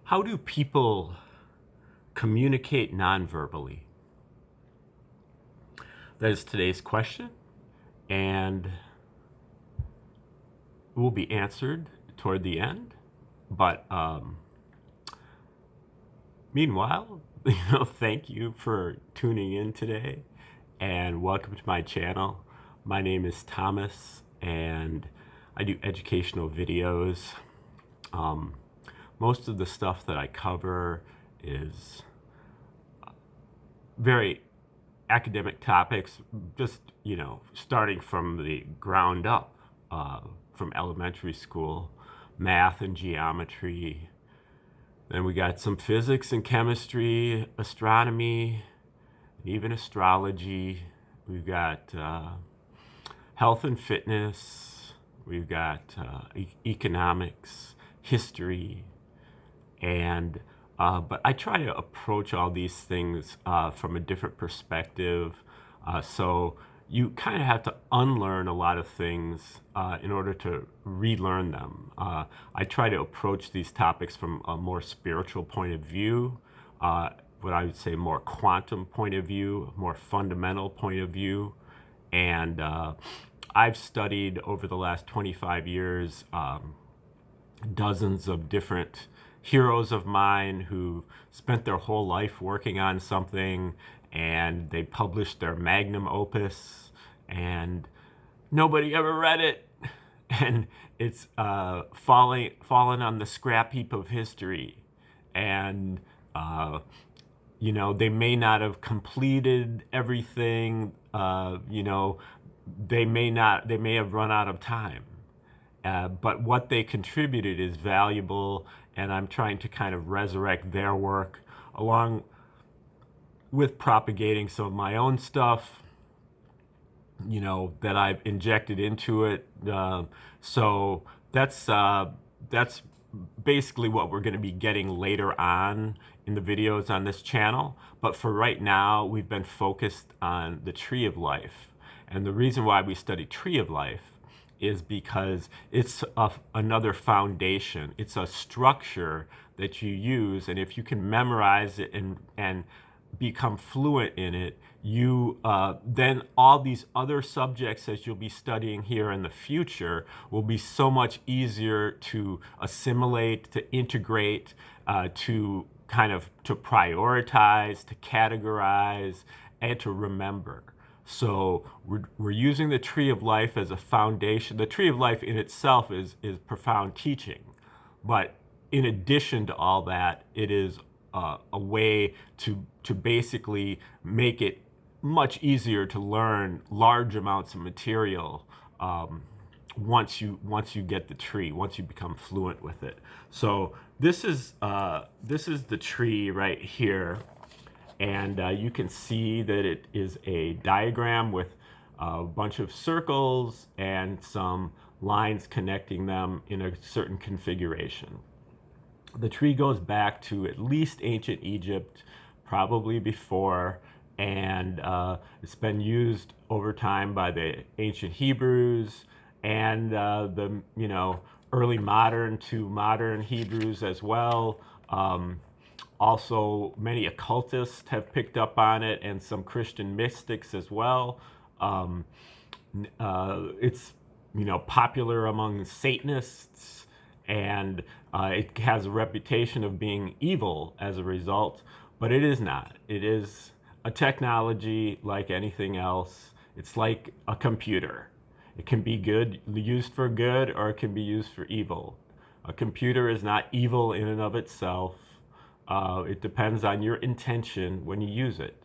How do people communicate nonverbally? That is today's question, and it will be answered toward the end. But meanwhile, thank you for tuning in today, and welcome to my channel. My name is Thomas, and I do educational videos. Most of the stuff that I cover is very academic topics, just, starting from the ground up, from elementary school, math and geometry. Then we got some physics and chemistry, astronomy, and even astrology. We've got health and fitness. We've got economics, history, and but I try to approach all these things from a different perspective. So you kind of have to unlearn a lot of things in order to relearn them. I try to approach these topics from a more spiritual point of view, what I would say more quantum point of view, more fundamental point of view. And I've studied over the last 25 years dozens of different heroes of mine who spent their whole life working on something, and they published their magnum opus and nobody ever read it, and it's fallen on the scrap heap of history. And they may not have completed everything. They may have run out of time. But what they contributed is valuable, and I'm trying to kind of resurrect their work along with propagating some of my own stuff, that I've injected into it. So that's basically what we're going to be getting later on in the videos on this channel. But for right now, we've been focused on the tree of life. And the reason why we study tree of life is because it's another foundation. It's a structure that you use, and if you can memorize it and become fluent in it, you then all these other subjects that you'll be studying here in the future will be so much easier to assimilate, to integrate, to prioritize, to categorize, and to remember. So we're using the tree of life as a foundation. The tree of life in itself is profound teaching, but in addition to all that, it is a way to basically make it much easier to learn large amounts of material once you get the tree, once you become fluent with it. So this is the tree right here. And you can see that it is a diagram with a bunch of circles and some lines connecting them in a certain configuration. The tree goes back to at least ancient Egypt, probably before, and it's been used over time by the ancient Hebrews and the early modern to modern Hebrews as well. Also, many occultists have picked up on it, and some Christian mystics as well. It's popular among Satanists, and it has a reputation of being evil as a result, but it is not. It is a technology like anything else. It's like a computer. It can be used for good, or it can be used for evil. A computer is not evil in and of itself. It depends on your intention when you use it.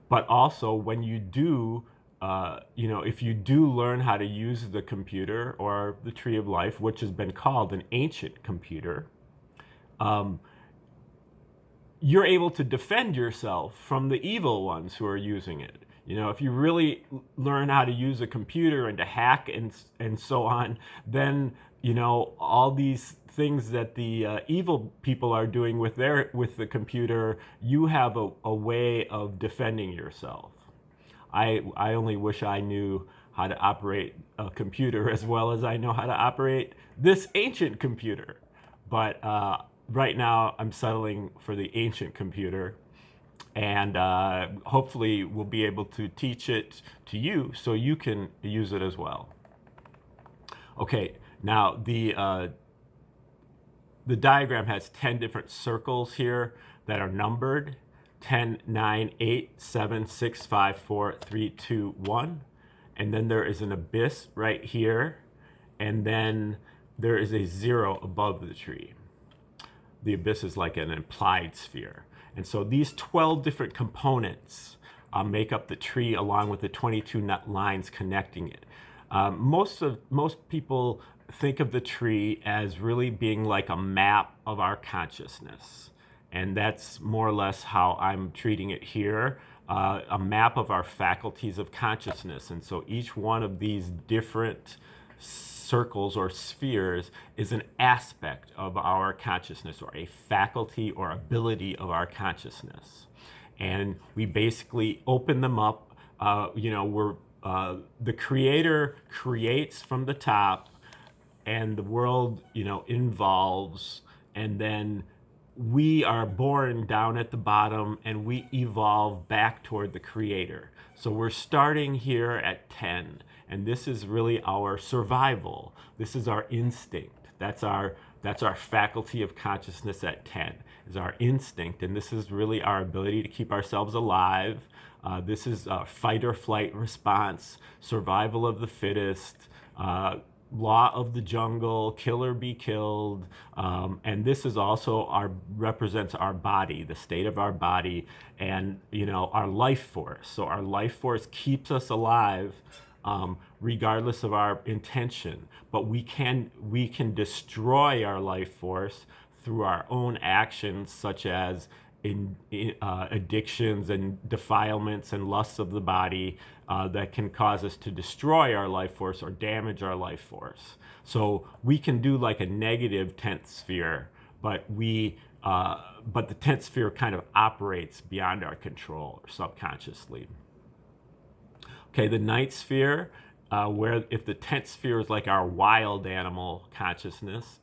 But also when you do, if you do learn how to use the computer or the tree of life, which has been called an ancient computer, you're able to defend yourself from the evil ones who are using it. If you really learn how to use a computer and to hack and so on, then all these things that the evil people are doing with the computer, you have a way of defending yourself. I only wish I knew how to operate a computer as well as I know how to operate this ancient computer. But right now I'm settling for the ancient computer, and hopefully we'll be able to teach it to you so you can use it as well. Okay, now the diagram has 10 different circles here that are numbered: 10, 9, 8, 7, 6, 5, 4, 3, 2, 1. And then there is an abyss right here, and then there is a 0 above the tree. The abyss is like an implied sphere. And so these 12 different components make up the tree, along with the 22 lines connecting it. Most people think of the tree as really being like a map of our consciousness. And that's more or less how I'm treating it here, a map of our faculties of consciousness. And so each one of these different circles or spheres is an aspect of our consciousness, or a faculty or ability of our consciousness. And we basically open them up. The creator creates from the top, and the world, involves, and then we are born down at the bottom, and we evolve back toward the creator. So we're starting here at 10, and this is really our survival. This is our instinct. That's our faculty of consciousness at 10, is our instinct, and this is really our ability to keep ourselves alive. This is fight or flight response, survival of the fittest, law of the jungle, kill or be killed. And this is also represents our body, the state of our body, and our life force. So our life force keeps us alive, regardless of our intention. But we can destroy our life force through our own actions, such as addictions and defilements and lusts of the body, that can cause us to destroy our life force or damage our life force. So we can do like a negative 10th sphere, but the 10th sphere kind of operates beyond our control, or subconsciously. Okay, the 9th sphere, where if the 10th sphere is like our wild animal consciousness,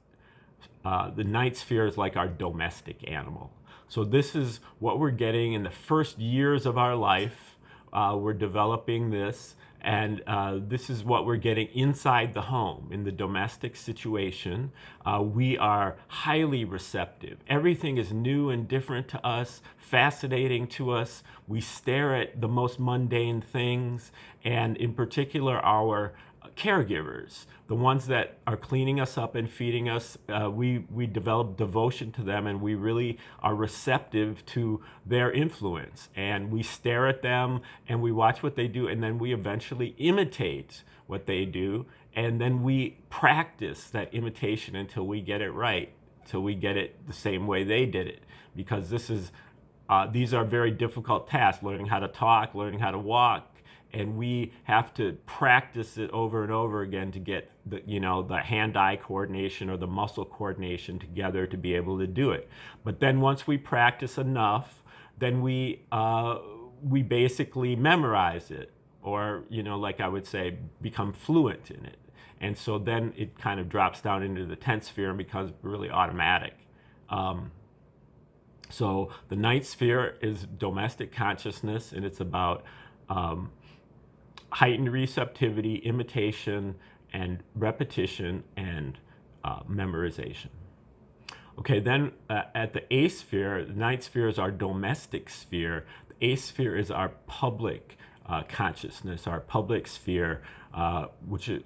the 9th sphere is like our domestic animal. So this is what we're getting in the first years of our life. We're developing this, and this is what we're getting inside the home, in the domestic situation. We are highly receptive. Everything is new and different to us, fascinating to us. We stare at the most mundane things, and in particular our caregivers, the ones that are cleaning us up and feeding us. We develop devotion to them, and we really are receptive to their influence, and we stare at them and we watch what they do, and then we eventually imitate what they do, and then we practice that imitation until we get it right, till we get it the same way they did it, because these are very difficult tasks: learning how to talk, learning how to walk. And we have to practice it over and over again to get the hand-eye coordination or the muscle coordination together to be able to do it. But then once we practice enough, then we basically memorize it, or like I would say, become fluent in it. And so then it kind of drops down into the 10th sphere and becomes really automatic. So the 9th sphere is domestic consciousness, and it's about heightened receptivity, imitation, and repetition, and memorization. Okay, then at the 8th sphere, the 9th sphere is our domestic sphere. The 8th sphere is our public consciousness, our public sphere, which is,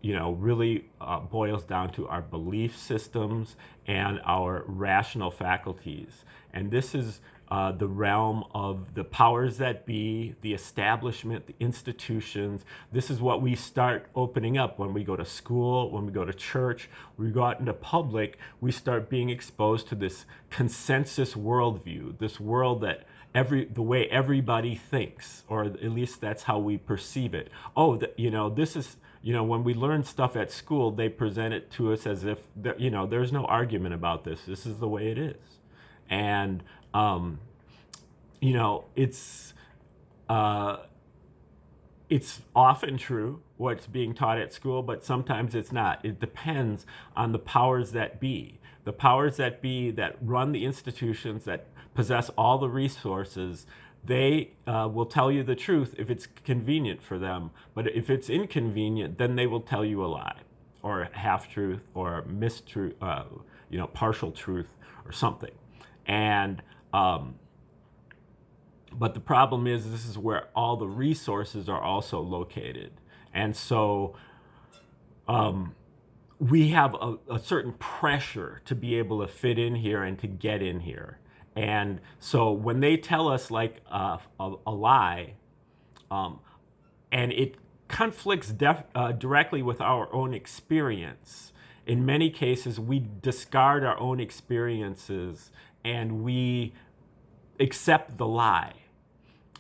really boils down to our belief systems and our rational faculties. And this is the realm of the powers that be, the establishment, the institutions. This is what we start opening up when we go to school, when we go to church, we go out into public. We start being exposed to this consensus worldview, this world that the way everybody thinks, or at least that's how we perceive it. This is, when we learn stuff at school, they present it to us as if, there's no argument about this. This is the way it is. And it's often true what's being taught at school, but sometimes it's not. It depends on the powers that be. The powers that be that run the institutions, that possess all the resources, they will tell you the truth if it's convenient for them. But if it's inconvenient, then they will tell you a lie, or half-truth, or mistruth, partial truth, or something. And but the problem is, this is where all the resources are also located. And so we have a certain pressure to be able to fit in here and to get in here. And so when they tell us like a lie, and it conflicts directly with our own experience, in many cases we discard our own experiences and we accept the lie,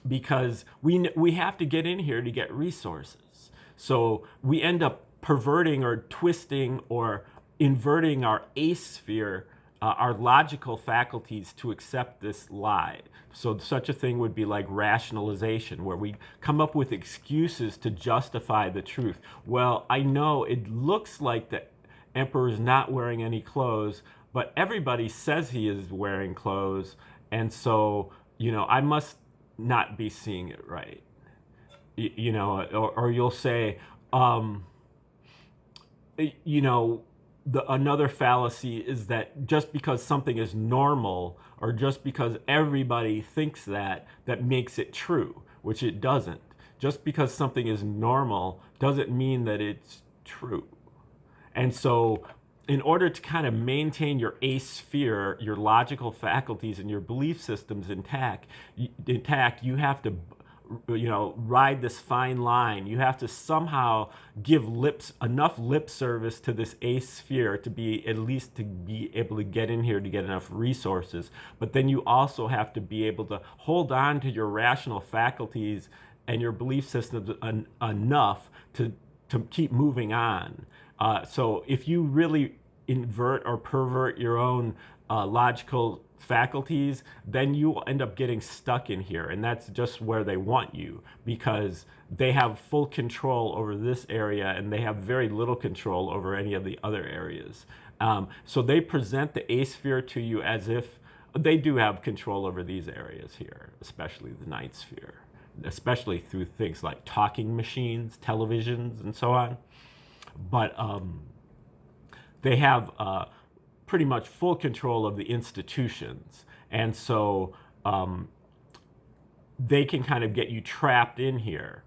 because we have to get in here to get resources. So we end up perverting or twisting or inverting our sphere, our logical faculties, to accept this lie. So such a thing would be like rationalization, where we come up with excuses to justify the truth. Well, I know it looks like the emperor is not wearing any clothes, but everybody says he is wearing clothes, and so, I must not be seeing it right. Or you'll say, another fallacy is that just because something is normal, or just because everybody thinks that makes it true, which it doesn't. Just because something is normal doesn't mean that it's true. And so in order to kind of maintain your sphere, your logical faculties and your belief systems intact, you have to ride this fine line. You have to somehow give enough lip service to this sphere to be able to get in here, to get enough resources. But then you also have to be able to hold on to your rational faculties and your belief systems enough to keep moving on. So if you really invert or pervert your own logical faculties, then you will end up getting stuck in here. And that's just where they want you, because they have full control over this area and they have very little control over any of the other areas. So they present the sphere to you as if they do have control over these areas here, especially the ninth sphere, especially through things like talking machines, televisions, and so on. But they have pretty much full control of the institutions. And so they can kind of get you trapped in here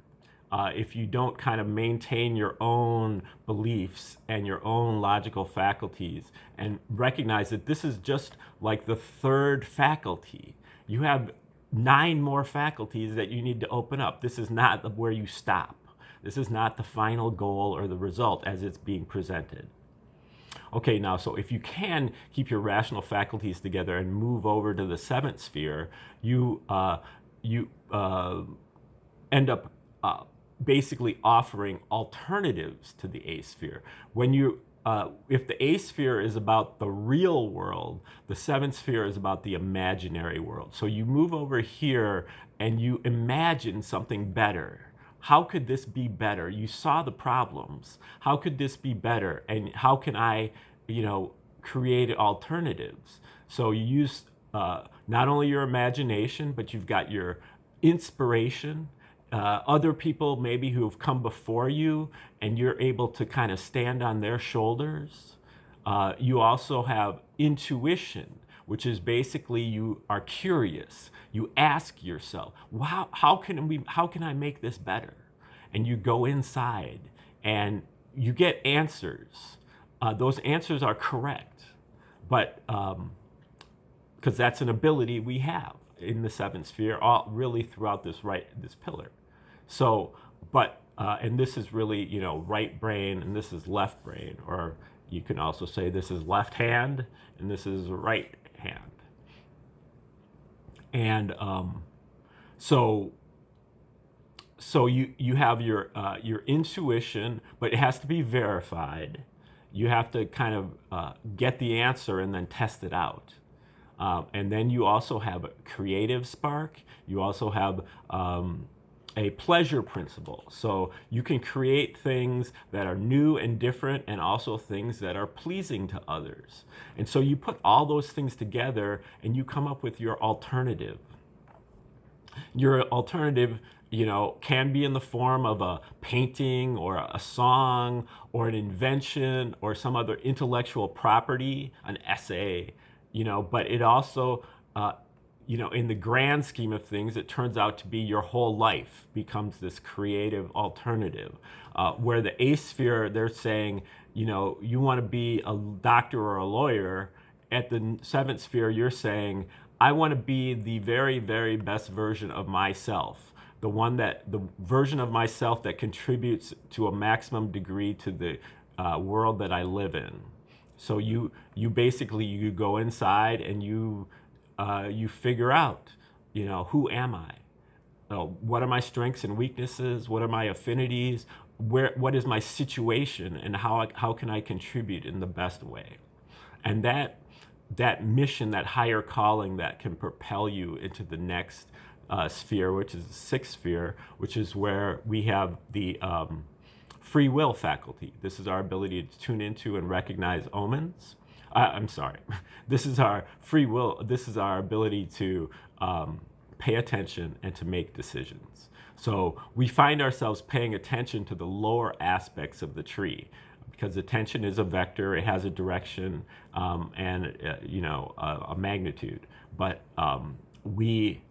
if you don't kind of maintain your own beliefs and your own logical faculties, and recognize that this is just like the third faculty. You have 9 more faculties that you need to open up. This is not where you stop. This is not the final goal or the result as it's being presented. Okay, now, so if you can keep your rational faculties together and move over to the 7th sphere, you end up basically offering alternatives to the sphere. When if the sphere is about the real world, the 7th sphere is about the imaginary world. So you move over here and you imagine something better. How could this be better? You saw the problems. How could this be better? And how can I, create alternatives? So you use not only your imagination, but you've got your inspiration, other people maybe who have come before you, and you're able to kind of stand on their shoulders. You also have intuition, which is basically you are curious. You ask yourself, wow, how can I make this better? And you go inside and you get answers. Those answers are correct, but because that's an ability we have in the 7th sphere, really throughout this pillar. So, but and this is really right brain and this is left brain, or you can also say this is left hand and this is right hand. And so you have your intuition, but it has to be verified. You have to kind of get the answer and then test it out. And then you also have a creative spark. You also have a pleasure principle. So you can create things that are new and different, and also things that are pleasing to others. And so you put all those things together and you come up with your alternative. Your alternative, can be in the form of a painting or a song or an invention or some other intellectual property, an essay, but it also, in the grand scheme of things, it turns out to be your whole life becomes this creative alternative. Where the A sphere, they're saying, you want to be a doctor or a lawyer. At the seventh sphere, you're saying, I want to be the very, very best version of myself. The version of myself that contributes to a maximum degree to the world that I live in. So you basically, you go inside and you figure out, who am I? What are my strengths and weaknesses? What are my affinities? What is my situation, and how can I contribute in the best way? And that mission, that higher calling, that can propel you into the next sphere, which is the sixth sphere, which is where we have the free will faculty. This is our ability to tune into and recognize omens. I'm sorry. This is our free will. This is our ability to pay attention and to make decisions. So we find ourselves paying attention to the lower aspects of the tree, because attention is a vector. It has a direction and a magnitude. But we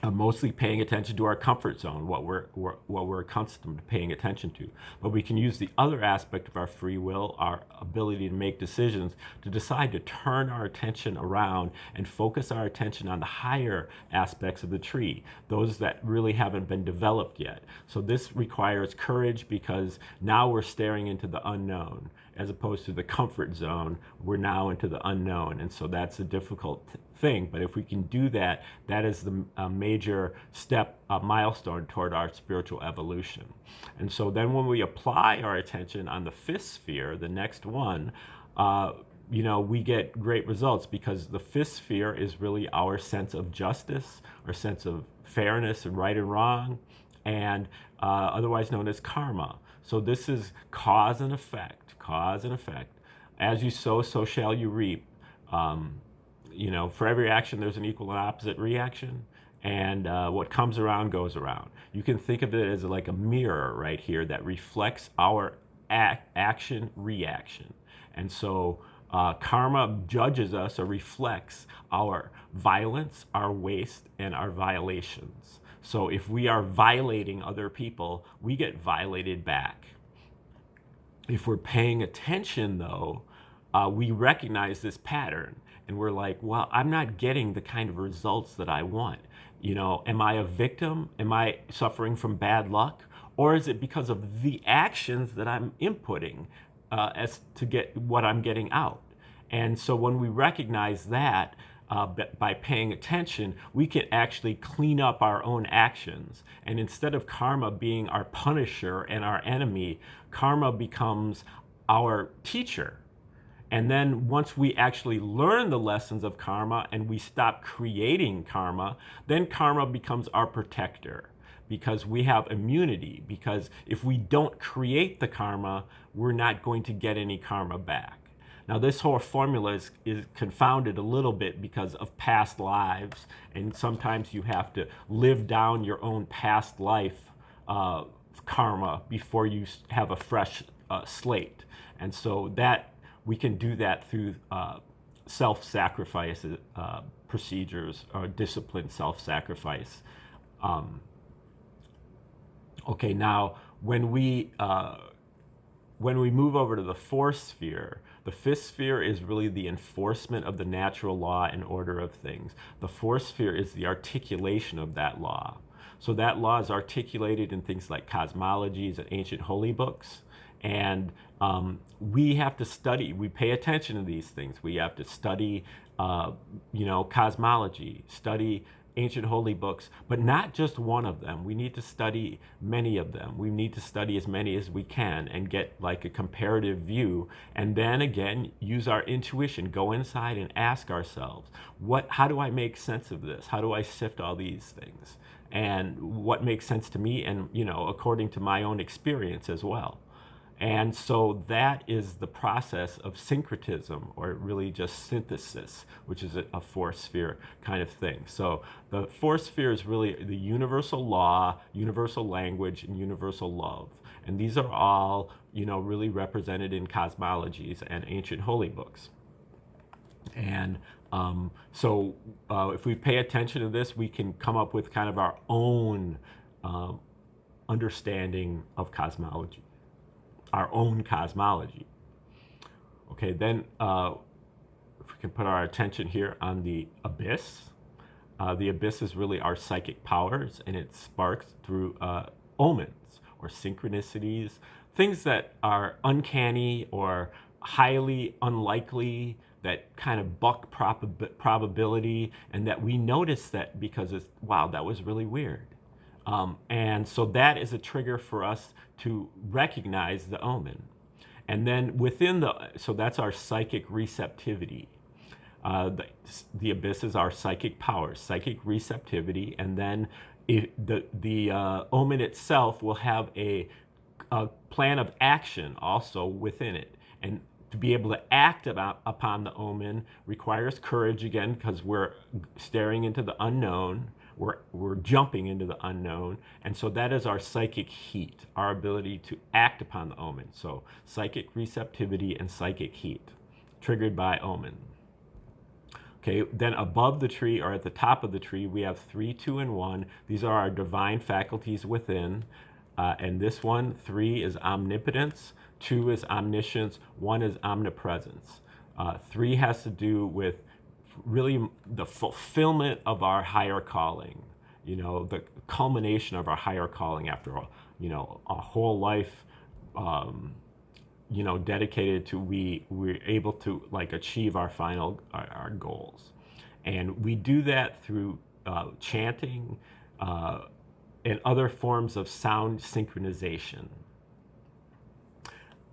are mostly paying attention to our comfort zone, what we're accustomed to paying attention to. But we can use the other aspect of our free will, our ability to make decisions, to decide to turn our attention around and focus our attention on the higher aspects of the tree, those that really haven't been developed yet. So this requires courage, because now we're staring into the unknown. As opposed to the comfort zone, we're now into the unknown. And so that's a difficult thing. But if we can do that, that is the major step, milestone toward our spiritual evolution. And so then when we apply our attention on the fifth sphere, the next one, we get great results, because the fifth sphere is really our sense of justice, our sense of fairness and right and wrong, and otherwise known as karma. So this is cause and effect. Cause and effect. As you sow, so shall you reap. For every action, there's an equal and opposite reaction, and what comes around goes around. You can think of it as like a mirror right here that reflects our action reaction. And so karma judges us, or reflects our violence, our waste, and our violations. So if we are violating other people, we get violated back. If we're paying attention, though, we recognize this pattern, and we're like, well, I'm not getting the kind of results that I want. Am I a victim? Am I suffering from bad luck? Or is it because of the actions that I'm inputting as to get what I'm getting out? And so when we recognize that, by paying attention, we can actually clean up our own actions. And instead of karma being our punisher and our enemy, karma becomes our teacher. And then once we actually learn the lessons of karma and we stop creating karma, then karma becomes our protector, because we have immunity. Because if we don't create the karma, we're not going to get any karma back. Now, this whole formula is confounded a little bit because of past lives, and sometimes you have to live down your own past life karma before you have a fresh slate. And so that we can do that through self-sacrifice procedures, or disciplined self-sacrifice. Okay, now when we move over to the fourth sphere, the fifth sphere is really the enforcement of the natural law and order of things. The fourth sphere is the articulation of that law. So that law is articulated in things like cosmologies and ancient holy books. And we have to study, we pay attention to these things. We have to study, cosmology, study ancient holy books, but not just one of them. We need to study many of them. We need to study as many as we can and get like a comparative view. And then again, use our intuition, go inside and ask ourselves, how do I make sense of this? How do I sift all these things? and what makes sense to me, and according to my own experience as well. And so that is the process of syncretism, or really just synthesis, which is a fourth sphere kind of thing. So the fourth sphere is really the universal law, universal language, and universal love. And these are all, really represented in cosmologies and ancient holy books. And so if we pay attention to this, we can come up with kind of our own understanding of cosmology. Our own cosmology. Okay, then if we can put our attention here on the abyss. The abyss is really our psychic powers, and it sparks through omens or synchronicities, things that are uncanny or highly unlikely, that kind of buck probability, and that we notice that because it's, wow, that was really weird. And so that is a trigger for us to recognize the omen. And then so that's our psychic receptivity. The abyss is our psychic powers, psychic receptivity, and then the omen itself will have a plan of action also within it. And to be able to act upon the omen requires courage again, because we're staring into the unknown. We're jumping into the unknown, and so that is our psychic heat, our ability to act upon the omen. So psychic receptivity and psychic heat, triggered by omen. Okay, then above the tree, or at the top of the tree, we have 3, 2, and 1. These are our divine faculties within. And this one, 3 is omnipotence, 2 is omniscience, 1 is omnipresence. 3 has to do with really the fulfillment of our higher calling, the culmination of our higher calling after a whole life, dedicated to we're able to achieve our final our goals. And we do that through chanting and other forms of sound synchronization.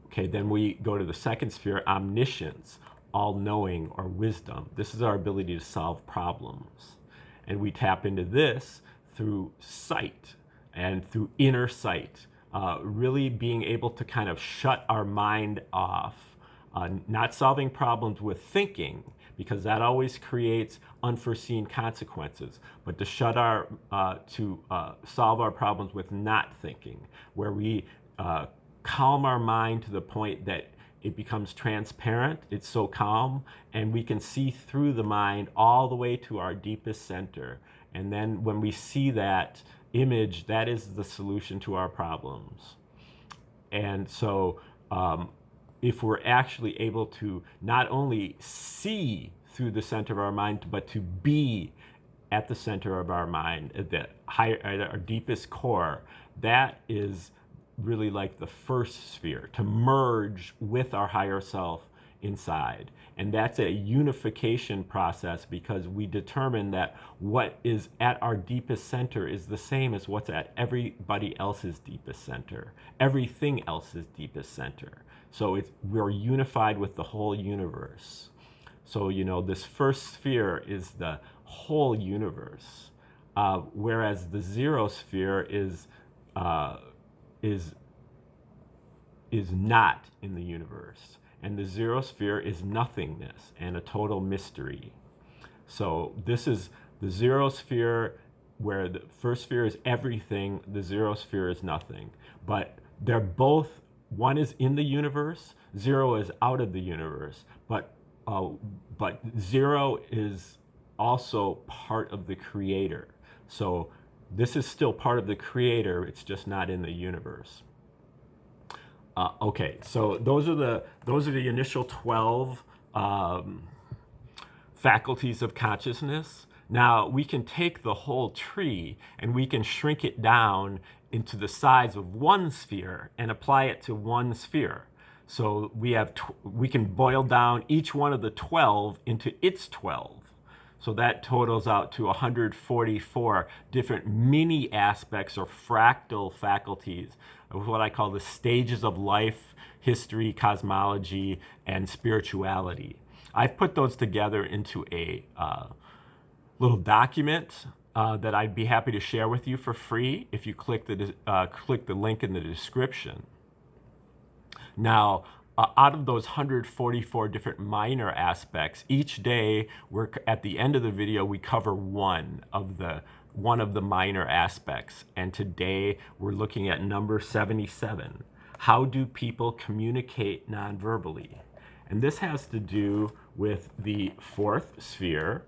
Okay, then we go to the second sphere, omniscience, all-knowing or wisdom. This is our ability to solve problems. And we tap into this through sight and through inner sight, really being able to kind of shut our mind off, not solving problems with thinking, because that always creates unforeseen consequences, but to solve our problems with not thinking, where we calm our mind to the point that it becomes transparent, it's so calm, and we can see through the mind all the way to our deepest center. And then when we see that image, that is the solution to our problems. And so if we're actually able to not only see through the center of our mind, but to be at the center of our mind, at our deepest core, that is really like the first sphere, to merge with our higher self inside. And that's a unification process, because we determine that what is at our deepest center is the same as what's at everybody else's deepest center, everything else's deepest center. So we're unified with the whole universe. So, this first sphere is the whole universe, whereas the zero sphere is not in the universe. And the zero sphere is nothingness and a total mystery. So this is the zero sphere, where the first sphere is everything, the zero sphere is nothing. But they're both, one is in the universe, zero is out of the universe. But zero is also part of the creator. So this is still part of the creator, it's just not in the universe. Okay, so those are the initial 12 faculties of consciousness. Now we can take the whole tree and we can shrink it down into the size of one sphere and apply it to one sphere. So we can boil down each one of the 12 into its 12. So that totals out to 144 different mini aspects or fractal faculties of what I call the stages of life, history, cosmology, and spirituality. I've put those together into a little document that I'd be happy to share with you for free if you click the link in the description. Now, out of those 144 different minor aspects, each day at the end of the video we cover one of the minor aspects. And today we're looking at number 77. How do people communicate nonverbally? And this has to do with the fourth sphere,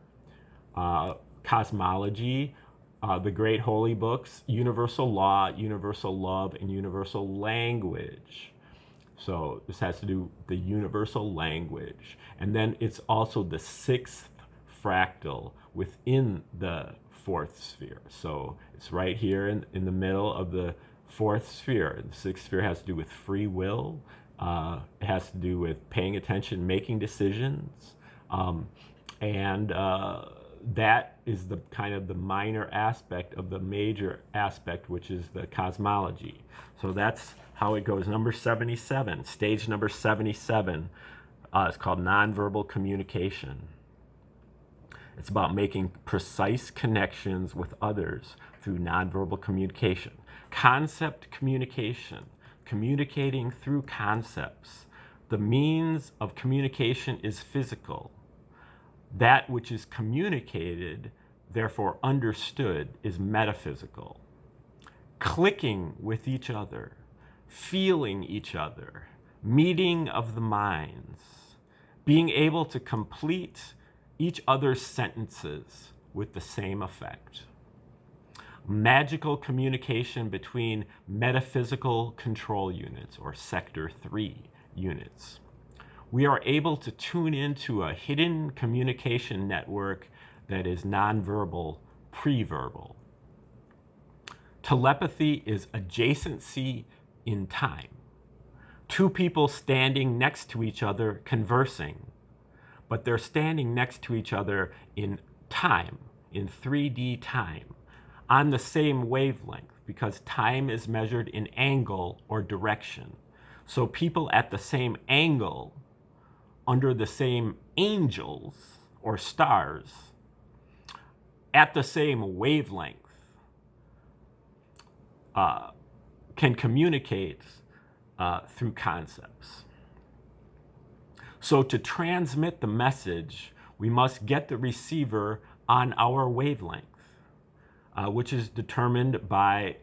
cosmology, the great holy books, universal law, universal love, and universal language. So this has to do with the universal language. And then it's also the sixth fractal within the fourth sphere. So it's right here in the middle of the fourth sphere. The sixth sphere has to do with free will. It has to do with paying attention, making decisions. That is the kind of the minor aspect of the major aspect, which is the cosmology. So that's how it goes. Number 77, stage number 77, is called nonverbal communication. It's about making precise connections with others through nonverbal communication. Concept communication, communicating through concepts. The means of communication is physical. That which is communicated, therefore understood, is metaphysical. Clicking with each other, feeling each other, meeting of the minds, being able to complete each other's sentences with the same effect. Magical communication between metaphysical control units, or Sector 3 units. We are able to tune into a hidden communication network that is nonverbal, preverbal. Telepathy is adjacency in time. Two people standing next to each other conversing, but they're standing next to each other in time, in 3D time, on the same wavelength, because time is measured in angle or direction. So people at the same angle, under the same angels or stars, at the same wavelength, can communicate through concepts. So to transmit the message, we must get the receiver on our wavelength, which is determined by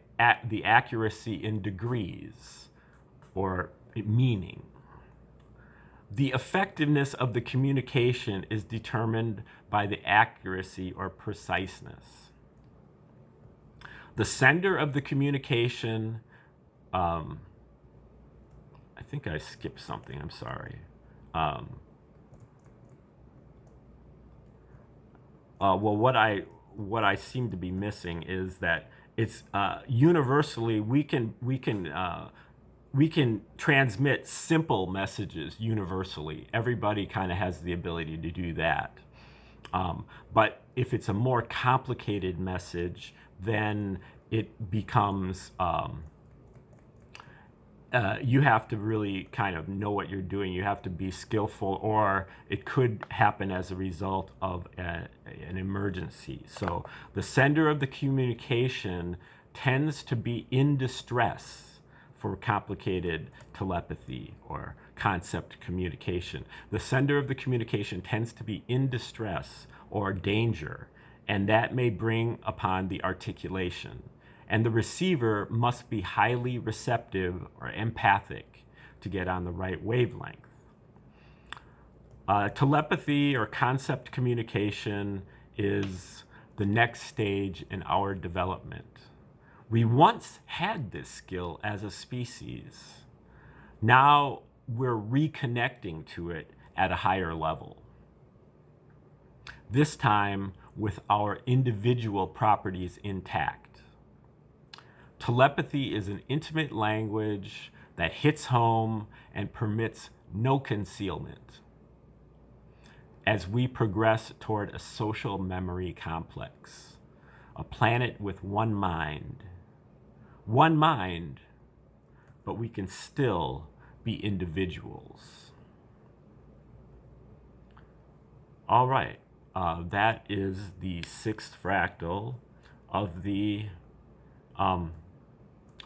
the accuracy in degrees or meaning. The effectiveness of the communication is determined by the accuracy or preciseness. The sender of the communication, I think I skipped something, I'm sorry. Well, what I seem to be missing is that it's universally we can transmit simple messages universally. Everybody kind of has the ability to do that. But if it's a more complicated message, then it becomes, you have to really kind of know what you're doing. You have to be skillful, or it could happen as a result of an emergency. So the sender of the communication tends to be in distress for complicated telepathy or concept communication. The sender of the communication tends to be in distress or danger, and that may bring upon the articulation. And the receiver must be highly receptive or empathic to get on the right wavelength. Telepathy or concept communication is the next stage in our development. We once had this skill as a species. Now we're reconnecting to it at a higher level. This time with our individual properties intact. Telepathy is an intimate language that hits home and permits no concealment as we progress toward a social memory complex, a planet with one mind, but we can still be individuals. All right, that is the sixth fractal. of the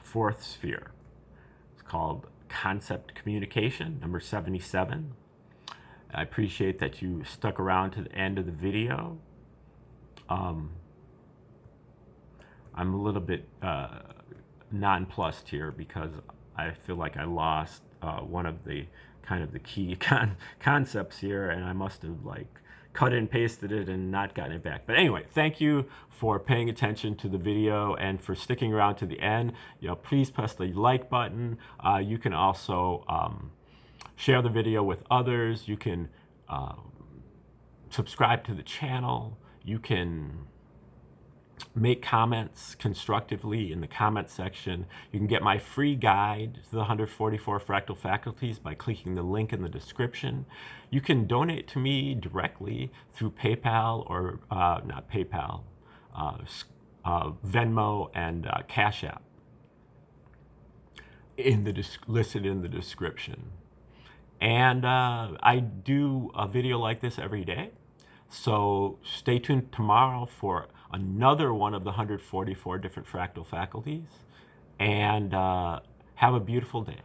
fourth sphere. It's called Concept Communication, number 77. I appreciate that you stuck around to the end of the video. I'm a little bit nonplussed here because I feel like I lost one of the kind of the key concepts here, and I must have like cut and pasted it and not gotten it back. But anyway, thank you for paying attention to the video and for sticking around to the end. Please press the like button. You can also share the video with others. You can subscribe to the channel. You can make comments constructively in the comment section. You can get my free guide to the 144 Fractal Faculties by clicking the link in the description. You can donate to me directly through PayPal or not PayPal, Venmo and Cash App listed in the description. And I do a video like this every day. So stay tuned tomorrow for another one of the 144 different fractal faculties. And have a beautiful day.